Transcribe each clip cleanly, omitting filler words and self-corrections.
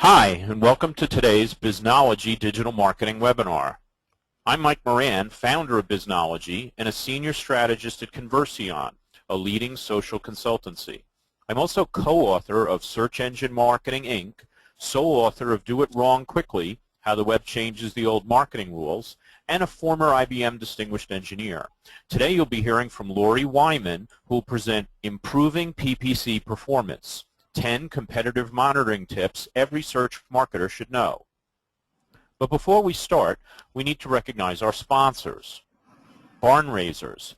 Hi, and welcome to today's Biznology Digital Marketing webinar. I'm Mike Moran, founder of Biznology and a senior strategist at Conversion, a leading social consultancy. I'm also co-author of Search Engine Marketing, Inc., sole author of Do It Wrong Quickly, How the Web Changes the Old Marketing Rules, and a former IBM Distinguished Engineer. Today you'll be hearing from Lori Wyman, who will present Improving PPC Performance, 10 competitive monitoring tips every search marketer should know. But before we start, we need to recognize our sponsors. Barn Raisers,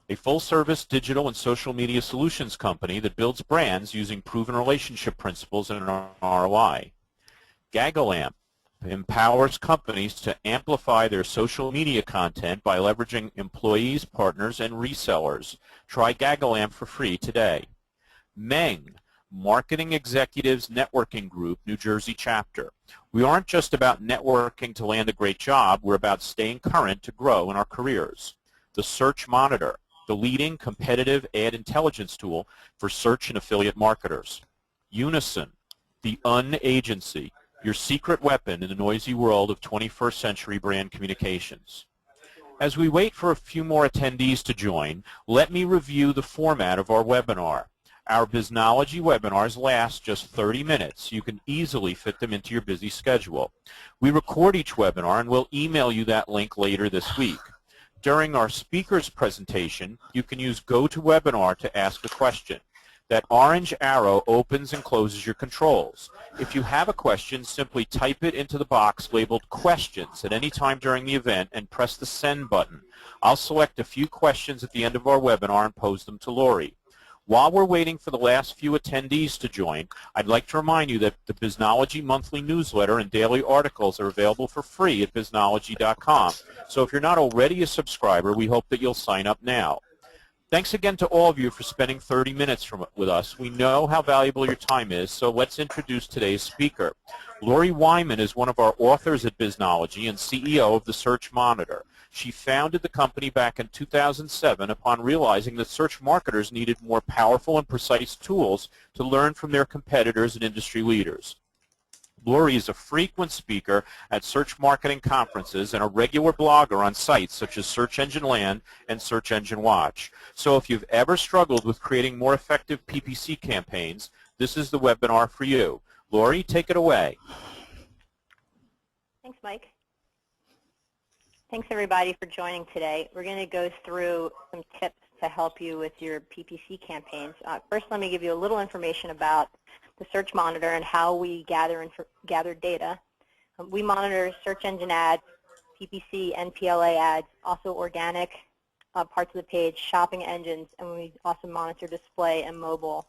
a full-service digital and social media solutions company that builds brands using proven relationship principles and an ROI. Gagalamp empowers companies to amplify their social media content by leveraging employees, partners, and resellers. Try Gagalamp for free today. Meng, Marketing Executives Networking Group, New Jersey chapter. We aren't just about networking to land a great job, we're about staying current to grow in our careers. The Search Monitor, the leading competitive ad intelligence tool for search and affiliate marketers. Unison, the agency, your secret weapon in the noisy world of 21st century brand communications. As we wait for a few more attendees to join, let me review the format of our webinar. Our Biznology webinars last just 30 minutes. You can easily fit them into your busy schedule. We record each webinar and we'll email you that link later this week. During our speaker's presentation, you can use GoToWebinar to ask a question. That orange arrow opens and closes your controls. If you have a question, simply type it into the box labeled Questions at any time during the event and press the Send button. I'll select a few questions at the end of our webinar and pose them to Lori. While we're waiting for the last few attendees to join, I'd like to remind you that the Biznology monthly newsletter and daily articles are available for free at biznology.com. So if you're not already a subscriber, we hope that you'll sign up now. Thanks again to all of you for spending 30 minutes with us. We know how valuable your time is, so let's introduce today's speaker. Lori Wyman is one of our authors at Biznology and CEO of the Search Monitor. She founded the company back in 2007 upon realizing that search marketers needed more powerful and precise tools to learn from their competitors and industry leaders. Lori is a frequent speaker at search marketing conferences and a regular blogger on sites such as Search Engine Land and Search Engine Watch. So if you've ever struggled with creating more effective PPC campaigns, this is the webinar for you. Lori, take it away. Thanks, Mike. Thanks, everybody, for joining today. We're going to go through some tips to help you with your PPC campaigns. First, let me give you a little information about the Search Monitor and how we gather data. We monitor search engine ads, PPC, NPLA ads, also organic parts of the page, shopping engines, and we also monitor display and mobile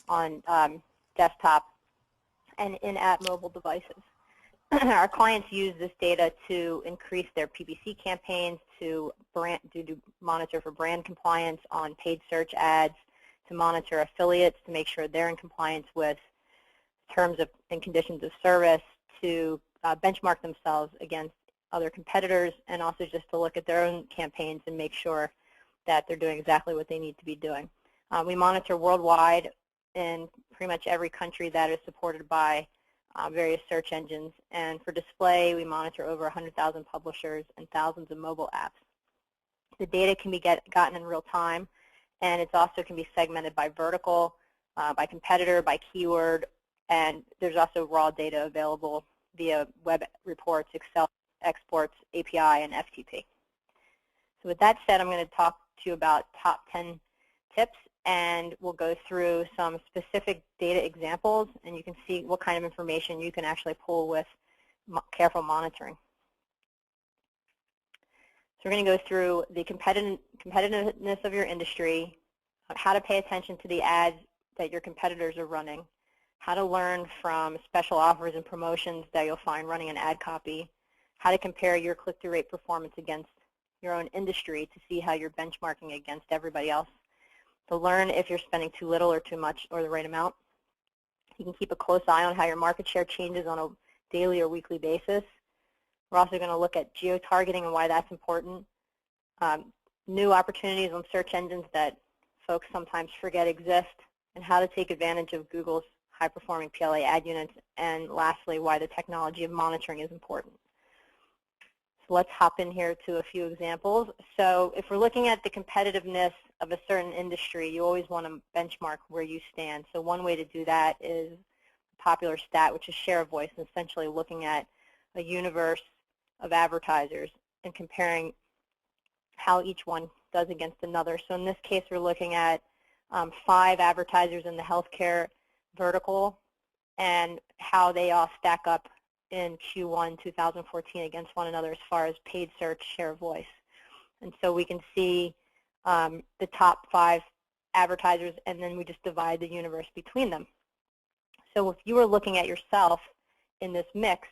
on desktop and in-app mobile devices. Our clients use this data to increase their PPC campaigns, to monitor for brand compliance on paid search ads, to monitor affiliates to make sure they're in compliance with terms and conditions of service, to benchmark themselves against other competitors, and also just to look at their own campaigns and make sure that they're doing exactly what they need to be doing. We monitor worldwide in pretty much every country that is supported by various search engines, and for display we monitor over 100,000 publishers and thousands of mobile apps. The data can be gotten in real time, and it also can be segmented by vertical, by competitor, by keyword, and there's also raw data available via web reports, Excel exports, API, and FTP. So with that said, I'm going to talk to you about top 10 tips, and we'll go through some specific data examples, and you can see what kind of information you can actually pull with careful monitoring. So we're going to go through the competitiveness of your industry, how to pay attention to the ads that your competitors are running, how to learn from special offers and promotions that you'll find running an ad copy, how to compare your click-through rate performance against your own industry to see how you're benchmarking against everybody else, to learn if you're spending too little or too much or the right amount. You can keep a close eye on how your market share changes on a daily or weekly basis. We're also going to look at geo-targeting and why that's important. New opportunities on search engines that folks sometimes forget exist, and how to take advantage of Google's high-performing PLA ad units, and lastly, why the technology of monitoring is important. So let's hop in here to a few examples. So if we're looking at the competitiveness of a certain industry, you always want to benchmark where you stand. So one way to do that is a popular stat, which is share of voice, and essentially looking at a universe of advertisers and comparing how each one does against another. So in this case, we're looking at 5 advertisers in the healthcare vertical and how they all stack up in Q1 2014 against one another as far as paid search share of voice. And so we can see the top 5 advertisers, and then we just divide the universe between them. So if you were looking at yourself in this mix,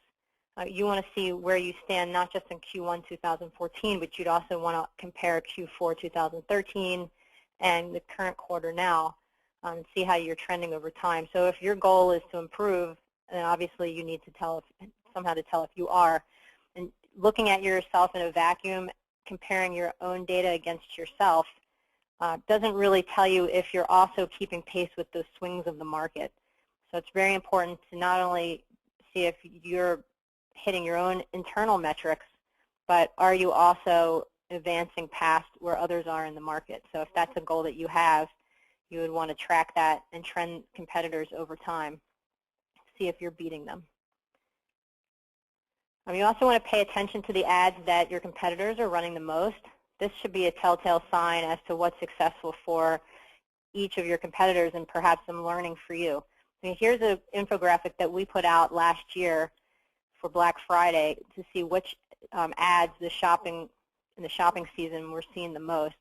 you want to see where you stand not just in Q1 2014, but you'd also want to compare Q4 2013 and the current quarter now and see how you're trending over time. So if your goal is to improve, then obviously you need to somehow tell if you are. And looking at yourself in a vacuum, comparing your own data against yourself doesn't really tell you if you're also keeping pace with those swings of the market. So it's very important to not only see if you're hitting your own internal metrics, but are you also advancing past where others are in the market? So if that's a goal that you have, you would want to track that and trend competitors over time, see if you're beating them. You also want to pay attention to the ads that your competitors are running the most. This should be a telltale sign as to what's successful for each of your competitors and perhaps some learning for you. Here's an infographic that we put out last year for Black Friday to see which ads in the shopping season we're seeing the most.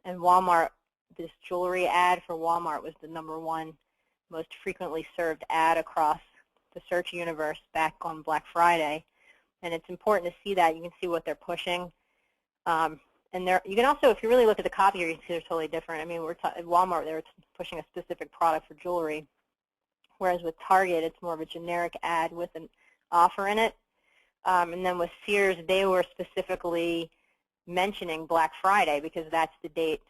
And Walmart, this jewelry ad for Walmart was the #1 most frequently served ad across the search universe back on Black Friday. And it's important to see that. You can see what they're pushing. And you can also, if you really look at the copy here, you can see they're totally different. I mean, at Walmart, they were pushing a specific product for jewelry, whereas with Target, it's more of a generic ad with an offer in it. And then with Sears, they were specifically mentioning Black Friday because that's the date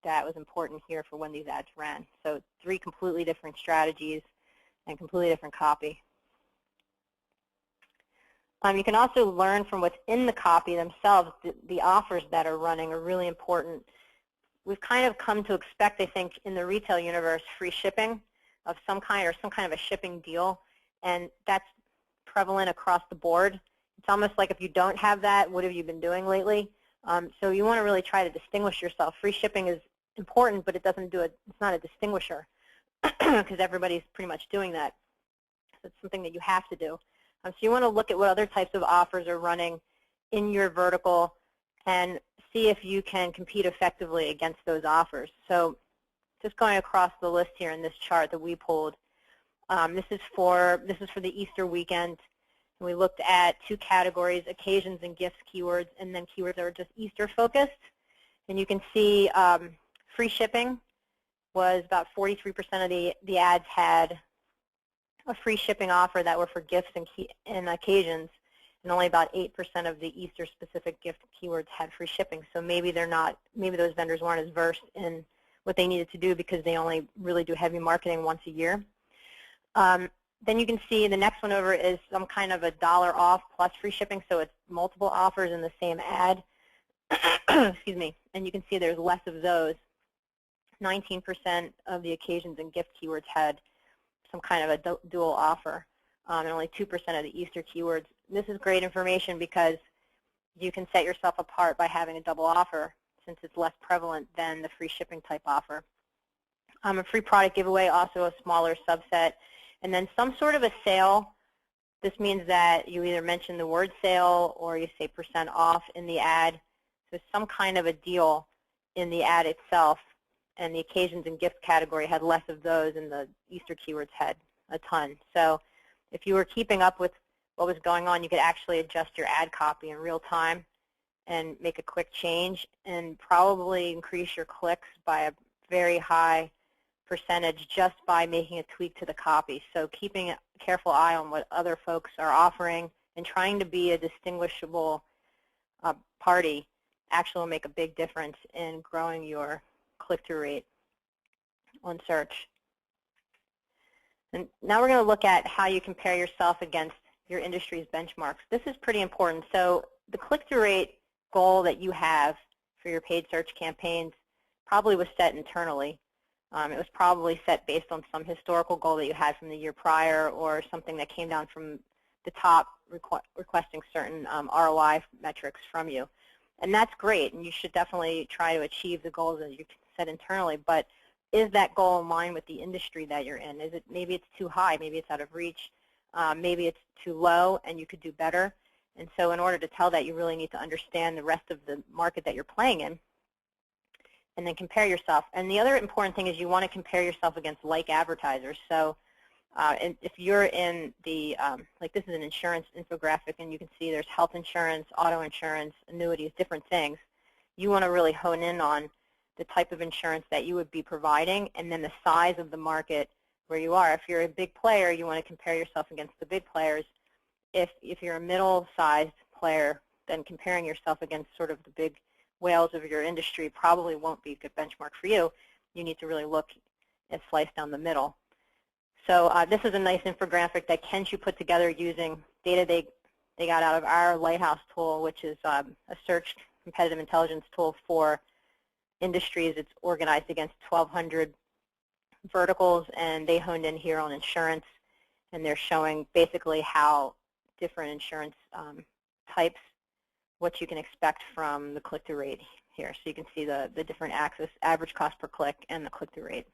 that was important here for when these ads ran. So 3 completely different strategies and completely different copy. You can also learn from what's in the copy themselves. The offers that are running are really important. We've kind of come to expect, I think, in the retail universe, free shipping of some kind or some kind of a shipping deal, and that's prevalent across the board. It's almost like if you don't have that, what have you been doing lately? So you want to really try to distinguish yourself. Free shipping is important, but it's not a distinguisher because everybody's pretty much doing that. So it's something that you have to do. So you want to look at what other types of offers are running in your vertical and see if you can compete effectively against those offers. So just going across the list here in this chart that we pulled, this is for the Easter weekend. And we looked at 2 categories, occasions and gifts keywords, and then keywords that are just Easter focused. And you can see free shipping was about 43% of the ads had a free shipping offer that were for gifts and occasions, and only about 8% of the Easter-specific gift keywords had free shipping. So maybe those vendors weren't as versed in what they needed to do because they only really do heavy marketing once a year. Then you can see the next one over is some kind of a $1 off plus free shipping, so it's multiple offers in the same ad. Excuse me. And you can see there's less of those. 19% of the occasions and gift keywords had some kind of a dual offer, and only 2% of the Easter keywords. This is great information because you can set yourself apart by having a double offer since it's less prevalent than the free shipping type offer. A free product giveaway, also a smaller subset. And then some sort of a sale. This means that you either mention the word sale or you say % off in the ad. So some kind of a deal in the ad itself. And the occasions and gift category had less of those, and the Easter keywords had a ton. So if you were keeping up with what was going on, you could actually adjust your ad copy in real time and make a quick change and probably increase your clicks by a very high percentage just by making a tweak to the copy. So keeping a careful eye on what other folks are offering and trying to be a distinguishable party actually will make a big difference in growing your click-through rate on search. And now we're going to look at how you compare yourself against your industry's benchmarks. This is pretty important. So the click-through rate goal that you have for your paid search campaigns probably was set internally. It was probably set based on some historical goal that you had from the year prior, or something that came down from the top requesting certain ROI metrics from you. And that's great, and you should definitely try to achieve the goals that you set internally, but is that goal in line with the industry that you're in? Maybe it's too high, maybe it's out of reach, maybe it's too low and you could do better. And so in order to tell that, you really need to understand the rest of the market that you're playing in, and then compare yourself. And the other important thing is you want to compare yourself against like advertisers. So and if you're in the, like this is an insurance infographic, and you can see there's health insurance, auto insurance, annuities, different things. You want to really hone in on the type of insurance that you would be providing, and then the size of the market where you are. If you're a big player, you want to compare yourself against the big players. If you're a middle-sized player, then comparing yourself against sort of the big whales of your industry probably won't be a good benchmark for you. You need to really look and slice down the middle. So this is a nice infographic that Kenshu put together using data they got out of our Lighthouse tool, which is a search competitive intelligence tool for industries. It's organized against 1,200 verticals, and they honed in here on insurance, and they're showing basically how different insurance types, what you can expect from the click-through rate here. So you can see the different axes, average cost per click and the click-through rate.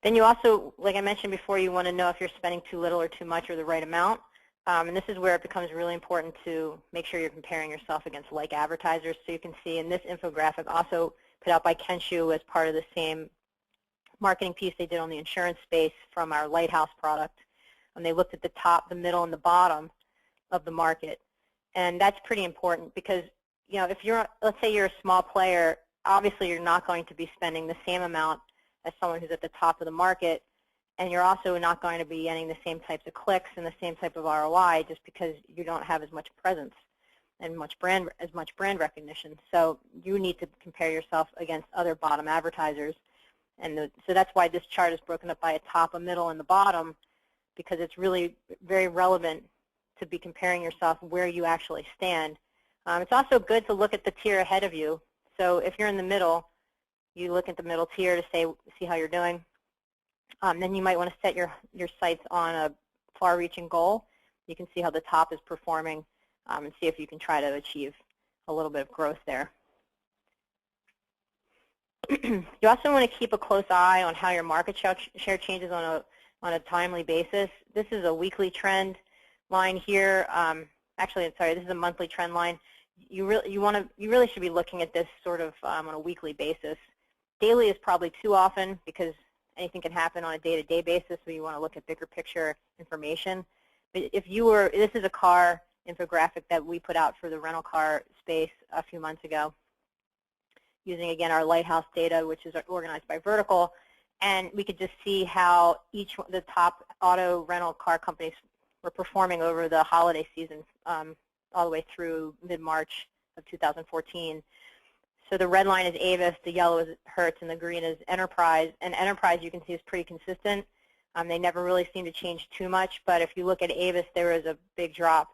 Then you also, like I mentioned before, you want to know if you're spending too little or too much or the right amount. And this is where it becomes really important to make sure you're comparing yourself against like advertisers. So you can see in this infographic, also put out by Kenshu as part of the same marketing piece they did on the insurance space from our Lighthouse product. And they looked at the top, the middle, and the bottom of the market. And that's pretty important because, you know, if you're, let's say you're a small player, obviously you're not going to be spending the same amount as someone who's at the top of the market. And you're also not going to be getting the same types of clicks and the same type of ROI just because you don't have as much presence and as much brand recognition. So you need to compare yourself against other bottom advertisers. And so that's why this chart is broken up by a top, a middle, and the bottom, because it's really very relevant to be comparing yourself where you actually stand. It's also good to look at the tier ahead of you. So if you're in the middle, you look at the middle tier to see how you're doing. Then you might want to set your sights on a far-reaching goal. You can see how the top is performing and see if you can try to achieve a little bit of growth there. You also want to keep a close eye on how your market share changes on a timely basis. This is a weekly trend line here. Actually, I'm sorry, this is a monthly trend line. You really should be looking at this sort of on a weekly basis. Daily is probably too often because anything can happen on a day-to-day basis, so you want to look at bigger picture information. But if you were, this is a car infographic that we put out for the rental car space a few months ago, using, again, our Lighthouse data, which is organized by vertical, and we could just see how the top auto rental car companies were performing over the holiday season all the way through mid-March of 2014. So the red line is Avis, the yellow is Hertz, and the green is Enterprise. And Enterprise, you can see, is pretty consistent. They never really seem to change too much. But if you look at Avis, there was a big drop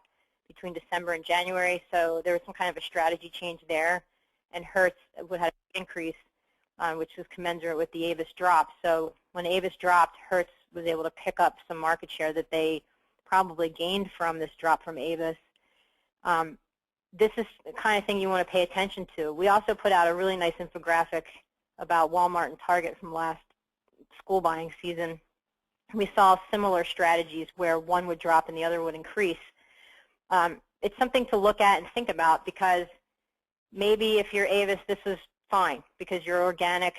between December and January. So there was some kind of a strategy change there. And Hertz would have an increase, which was commensurate with the Avis drop. So when Avis dropped, Hertz was able to pick up some market share that they probably gained from this drop from Avis. This is the kind of thing you want to pay attention to. We also put out a really nice infographic about Walmart and Target from last school buying season. We saw similar strategies where one would drop and the other would increase. It's something to look at and think about, because maybe if you're Avis, this is fine because your organic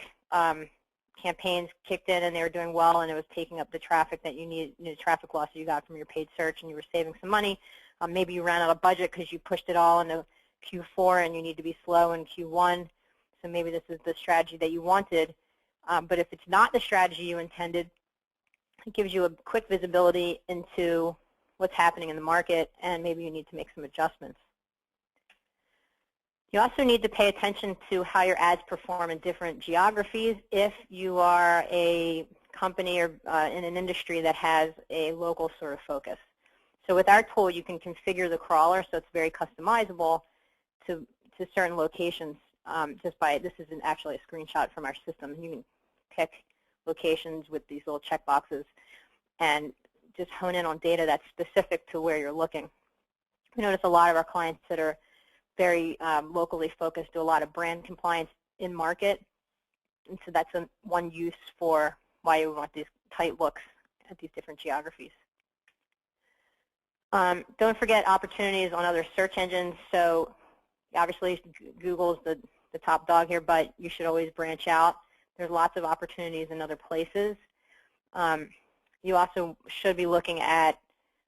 campaigns kicked in and they were doing well and it was taking up the traffic that you need, the traffic loss that you got from your paid search, and you were saving some money. Maybe you ran out of budget because you pushed it all into Q4 and you need to be slow in Q1. So maybe this is the strategy that you wanted. But if it's not the strategy you intended, it gives you a quick visibility into what's happening in the market, and maybe you need to make some adjustments. You also need to pay attention to how your ads perform in different geographies. If you are a company or in an industry that has a local sort of focus. So with our tool, you can configure the crawler so it's very customizable to certain locations. Just by, this is actually a screenshot from our system. You can pick locations with these little check boxes and just hone in on data that's specific to where you're looking. We notice a lot of our clients that are very locally focused do a lot of brand compliance in market, and so that's one use for why you want these tight looks at these different geographies. Don't forget opportunities on other search engines. So obviously Google's the top dog here, but you should always branch out. There's lots of opportunities in other places. You also should be looking at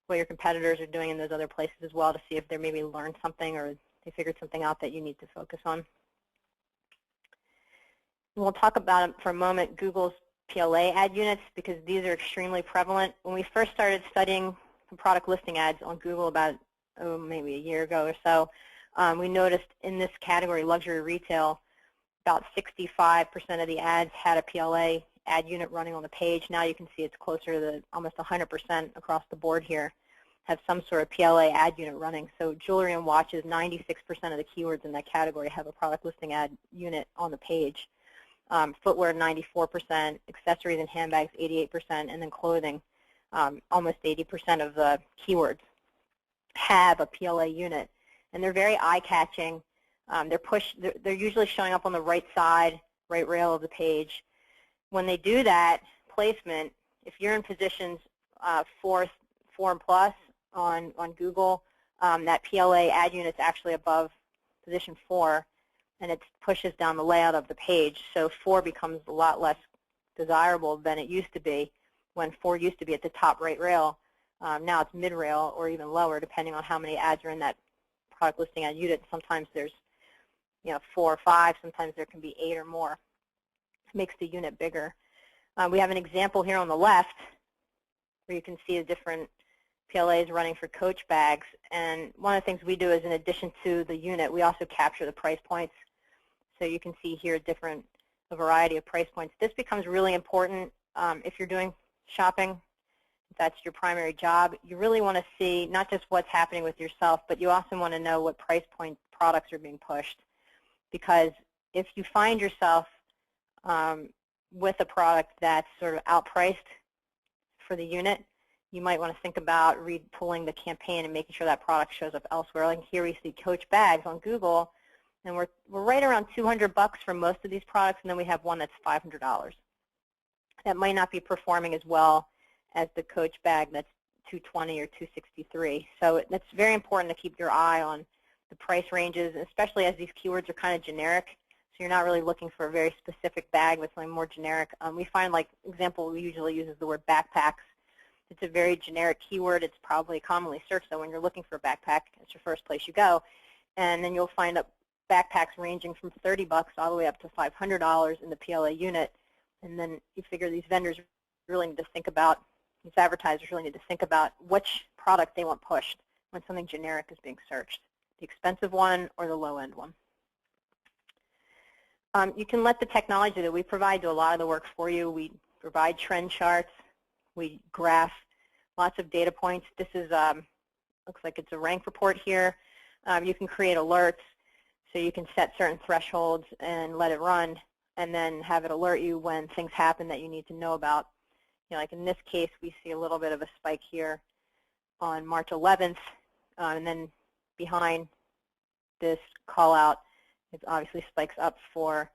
what your competitors are doing in those other places as well to see if they maybe learned something or they figured something out that you need to focus on. We'll talk about for a moment Google's PLA ad units because these are extremely prevalent. When we first started studying product listing ads on Google about maybe a year ago or so, we noticed in this category, luxury retail, about 65% of the ads had a PLA ad unit running on the page. Now you can see it's closer to almost 100% across the board here have some sort of PLA ad unit running. So jewelry and watches, 96% of the keywords in that category have a product listing ad unit on the page. Footwear, 94%, accessories and handbags, 88%, and then clothing, almost 80% of the keywords have a PLA unit. And they're very eye-catching. They're usually showing up on the right side, right rail of the page. When they do that placement, if you're in positions 4 and plus on Google, that PLA ad unit's actually above position 4, and it pushes down the layout of the page. So 4 becomes a lot less desirable than it used to be when 4 used to be at the top right rail. Now it's mid-rail or even lower, depending on how many ads are in that product listing ad unit. Sometimes there's 4 or 5. Sometimes there can be 8 or more. It makes the unit bigger. We have an example here on the left where you can see the different PLAs running for Coach bags. And one of the things we do is, in addition to the unit, we also capture the price points. So you can see here a variety of price points. This becomes really important if you're doing shopping. If that's your primary job, you really want to see not just what's happening with yourself, but you also want to know what price point products are being pushed. Because if you find yourself with a product that's sort of outpriced for the unit, you might want to think about pulling the campaign and making sure that product shows up elsewhere. Like here we see Coach bags on Google, and we're right around $200 for most of these products, and then we have one that's $500. That might not be performing as well as the Coach bag that's $220 or $263. So it's very important to keep your eye on the price ranges, especially as these keywords are kind of generic. So you're not really looking for a very specific bag with something more generic. We find, like, example we usually use is the word backpacks. It's a very generic keyword. It's probably commonly searched, though, when you're looking for a backpack. It's your first place you go. And then you'll find backpacks ranging from $30 all the way up to $500 in the PLA unit. And then you figure these vendors really need to think about, these advertisers really need to think about which product they want pushed when something generic is being searched, the expensive one or the low-end one. You can let the technology that we provide do a lot of the work for you. We provide trend charts. We graph lots of data points. This is looks like it's a rank report here. You can create alerts, so you can set certain thresholds and let it run, and then have it alert you when things happen that you need to know about. Like in this case, we see a little bit of a spike here on March 11th, and then behind this call out, it obviously spikes up for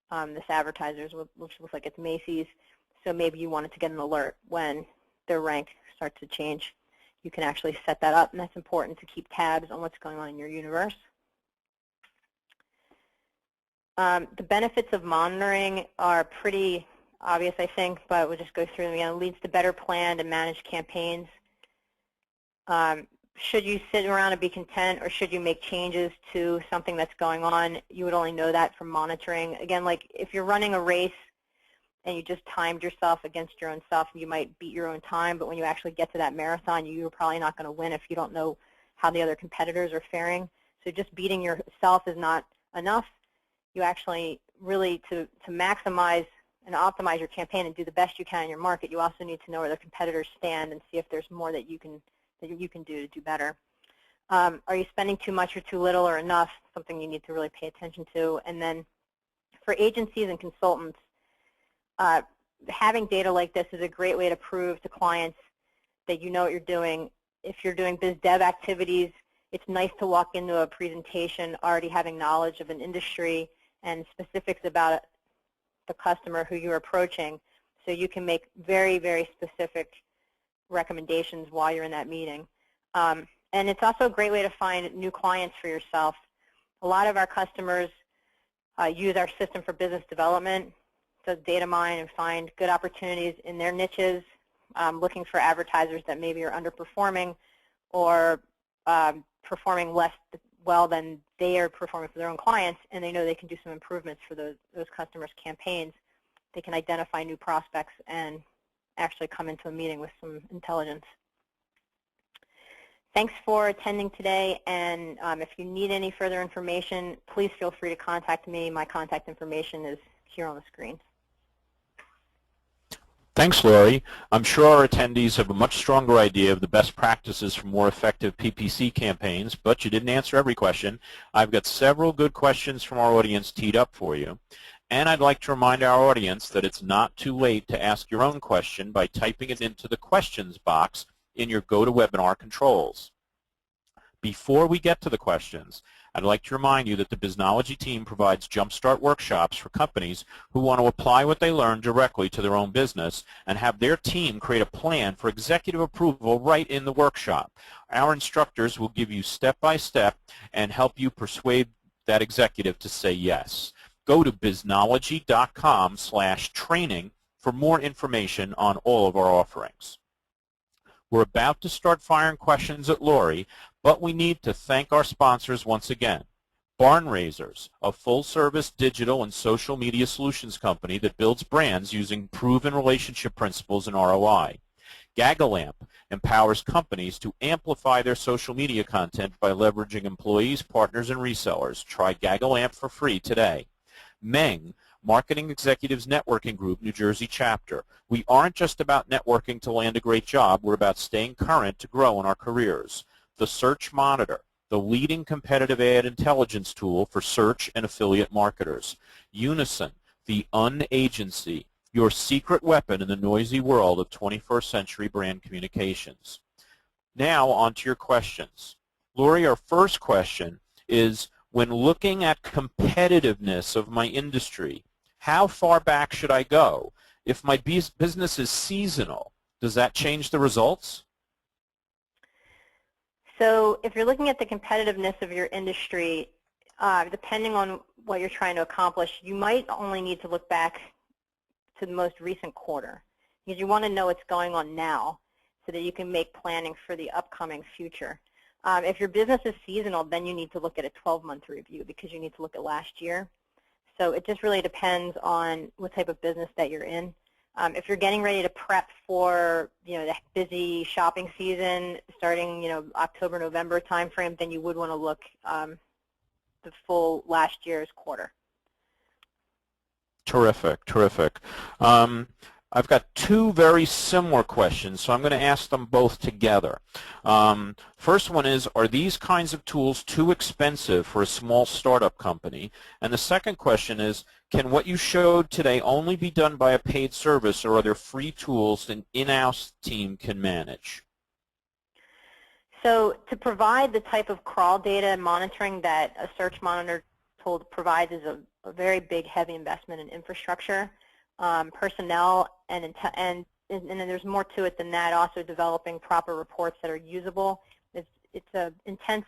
this advertisers, which looks like it's Macy's. So maybe you wanted to get an alert when their rank starts to change. You can actually set that up, and that's important to keep tabs on what's going on in your universe. The benefits of monitoring are pretty obvious, I think, but we'll just go through them again. It leads to better planned and managed campaigns. Should you sit around and be content, or should you make changes to something that's going on? You would only know that from monitoring. Again, like if you're running a race and you just timed yourself against your own self, you might beat your own time, but when you actually get to that marathon, you're probably not going to win if you don't know how the other competitors are faring. So just beating yourself is not enough. You actually really, to maximize and optimize your campaign and do the best you can in your market, you also need to know where the competitors stand and see if there's more that you can do to do better. Are you spending too much or too little or enough? Something you need to really pay attention to. And then for agencies and consultants, having data like this is a great way to prove to clients that you know what you're doing. If you're doing biz dev activities, it's nice to walk into a presentation already having knowledge of an industry and specifics about the customer who you're approaching, so you can make very, very specific recommendations while you're in that meeting. And it's also a great way to find new clients for yourself. A lot of our customers use our system for business development, so data mine and find good opportunities in their niches, looking for advertisers that maybe are underperforming or performing less well than they are performing for their own clients, and they know they can do some improvements for those customers' campaigns. They can identify new prospects and actually come into a meeting with some intelligence. Thanks for attending today, and if you need any further information, please feel free to contact me. My contact information is here on the screen. Thanks, Lori. I'm sure our attendees have a much stronger idea of the best practices for more effective PPC campaigns, but you didn't answer every question. I've got several good questions from our audience teed up for you. And I'd like to remind our audience that it's not too late to ask your own question by typing it into the questions box in your GoToWebinar controls. Before we get to the questions, I'd like to remind you that the Biznology team provides Jumpstart workshops for companies who want to apply what they learn directly to their own business and have their team create a plan for executive approval right in the workshop. Our instructors will give you step-by-step and help you persuade that executive to say yes. Go to biznology.com/training for more information on all of our offerings. We're about to start firing questions at Lori, but we need to thank our sponsors once again. Barn Raisers, a full-service digital and social media solutions company that builds brands using proven relationship principles and ROI. Gagalamp empowers companies to amplify their social media content by leveraging employees, partners, and resellers. Try Gagalamp for free today. Meng, Marketing Executives Networking Group, New Jersey chapter. We aren't just about networking to land a great job. We're about staying current to grow in our careers. The Search Monitor, the leading competitive ad intelligence tool for search and affiliate marketers. Unison, the Un-Agency, your secret weapon in the noisy world of 21st century brand communications. Now on to your questions. Lori, our first question is, when looking at competitiveness of my industry, how far back should I go? If my business is seasonal, does that change the results? So if you're looking at the competitiveness of your industry, depending on what you're trying to accomplish, you might only need to look back to the most recent quarter, because you want to know what's going on now so that you can make planning for the upcoming future. If your business is seasonal, then you need to look at a 12-month review because you need to look at last year. So it just really depends on what type of business that you're in. If you're getting ready to prep for, the busy shopping season starting, October, November timeframe, then you would want to look the full last year's quarter. Terrific, terrific. I've got two very similar questions, so I'm going to ask them both together. First one is, are these kinds of tools too expensive for a small startup company? And the second question is, can what you showed today only be done by a paid service, or are there free tools an in-house team can manage? So to provide the type of crawl data and monitoring that a search monitor tool provides is a very big, heavy investment in infrastructure. Personnel, and then there's more to it than that, also developing proper reports that are usable. It's an intense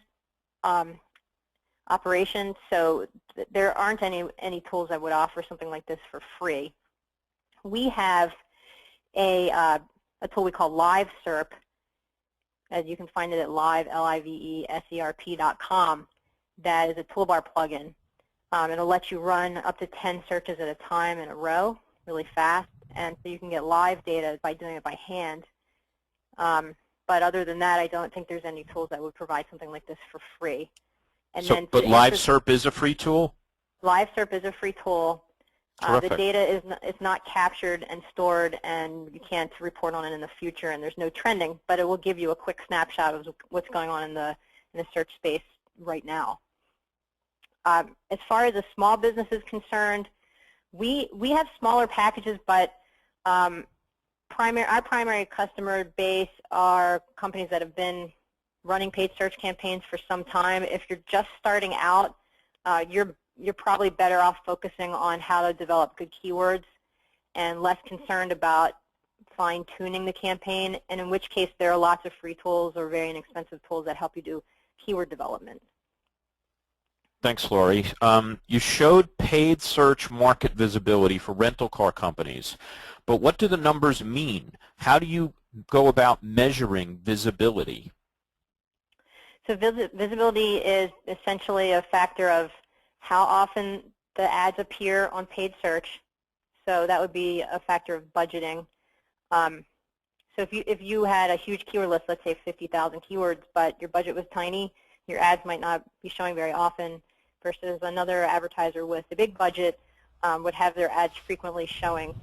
operation, so there aren't any tools that would offer something like this for free. We have a tool we call LiveSERP, as you can find it at liveserp.com, that is a toolbar plugin. It'll let you run up to 10 searches at a time in a row, really fast, and so you can get live data by doing it by hand. But other than that, I don't think there's any tools that would provide something like this for free. And but LiveSERP is a free tool? LiveSERP is a free tool. The Terrific. data is not captured and stored, and you can't report on it in the future, and there's no trending, but it will give you a quick snapshot of what's going on in the search space right now. As far as a small business is concerned, we have smaller packages, but our primary customer base are companies that have been running paid search campaigns for some time. If you're just starting out, you're probably better off focusing on how to develop good keywords and less concerned about fine-tuning the campaign, and in which case there are lots of free tools or very inexpensive tools that help you do keyword development. Thanks, Lori. You showed paid search market visibility for rental car companies, but what do the numbers mean? How do you go about measuring visibility? So visibility is essentially a factor of how often the ads appear on paid search. So that would be a factor of budgeting. So if you had a huge keyword list, let's say 50,000 keywords, but your budget was tiny, your ads might not be showing very often, versus another advertiser with a big budget would have their ads frequently showing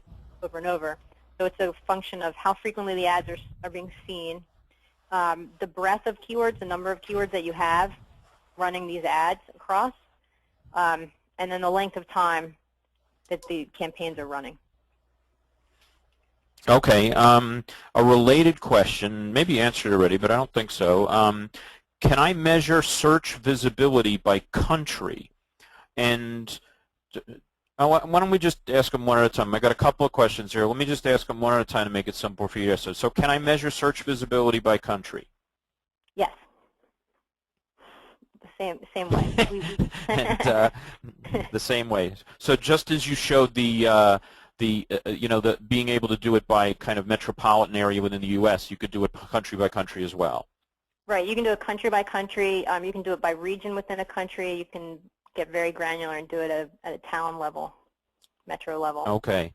over and over. So it's a function of how frequently the ads are being seen, the breadth of keywords, the number of keywords that you have running these ads across, and then the length of time that the campaigns are running. Okay. A related question, maybe answered already, but I don't think so. Can I measure search visibility by country? And why don't we just ask them one at a time? I got a couple of questions here. Let me just ask them one at a time to make it simple for you to answer. So can I measure search visibility by country? Yes. The same way. And, the same way. So just as you showed the being able to do it by kind of metropolitan area within the U.S., you could do it country by country as well. Right. You can do it country by country. You can do it by region within a country. You can get very granular and do it at a town level, metro level. Okay.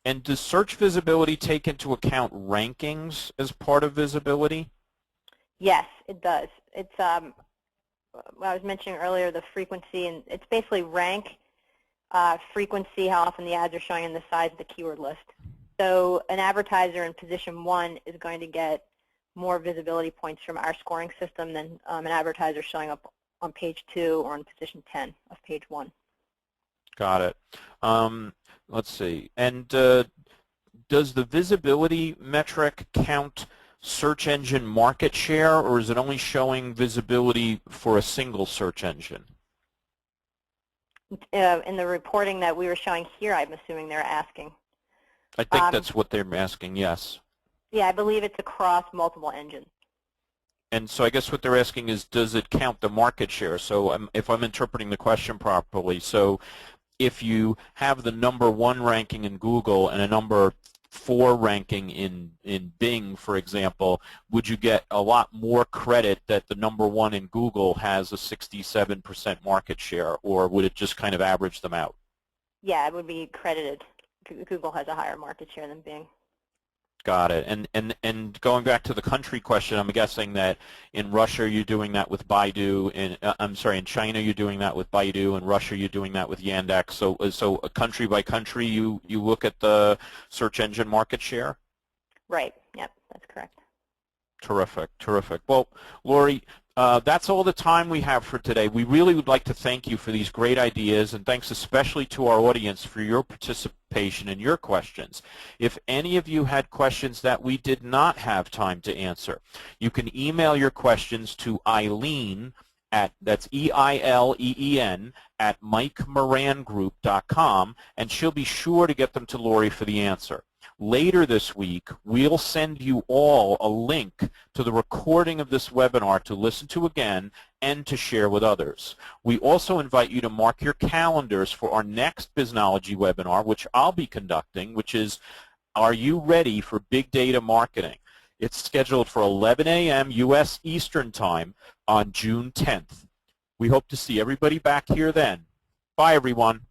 And does search visibility take into account rankings as part of visibility? Yes, it does. It's what I was mentioning earlier, the frequency, and it's basically rank, frequency, how often the ads are showing, and the size of the keyword list. So an advertiser in position 1 is going to get more visibility points from our scoring system than an advertiser showing up on page 2 or in position 10 of page 1. Got it. Let's see. And does the visibility metric count search engine market share, or is it only showing visibility for a single search engine? In the reporting that we were showing here, I'm assuming they're asking. I think that's what they're asking, yes. Yeah, I believe it's across multiple engines. And so I guess what they're asking is, does it count the market share? So if I'm interpreting the question properly, so if you have the #1 ranking in Google and a #4 ranking in Bing, for example, would you get a lot more credit that the #1 in Google has a 67% market share, or would it just kind of average them out? Yeah, it would be credited. Google has a higher market share than Bing. Got it. And going back to the country question, I'm guessing that in Russia you're doing that with Baidu. In China you're doing that with Baidu. In Russia you're doing that with Yandex. So country by country you look at the search engine market share? Right. Yep, that's correct. Terrific, terrific. Well, Lori, that's all the time we have for today. We really would like to thank you for these great ideas, and thanks especially to our audience for your participation and your questions. If any of you had questions that we did not have time to answer, you can email your questions to Eileen that's E-I-L-E-E-N at MikeMoranGroup.com, and she'll be sure to get them to Lori for the answer. Later this week, we'll send you all a link to the recording of this webinar to listen to again and to share with others. We also invite you to mark your calendars for our next Biznology webinar, which I'll be conducting, which is, Are You Ready for Big Data Marketing? It's scheduled for 11 a.m. U.S. Eastern Time on June 10th. We hope to see everybody back here then. Bye, everyone.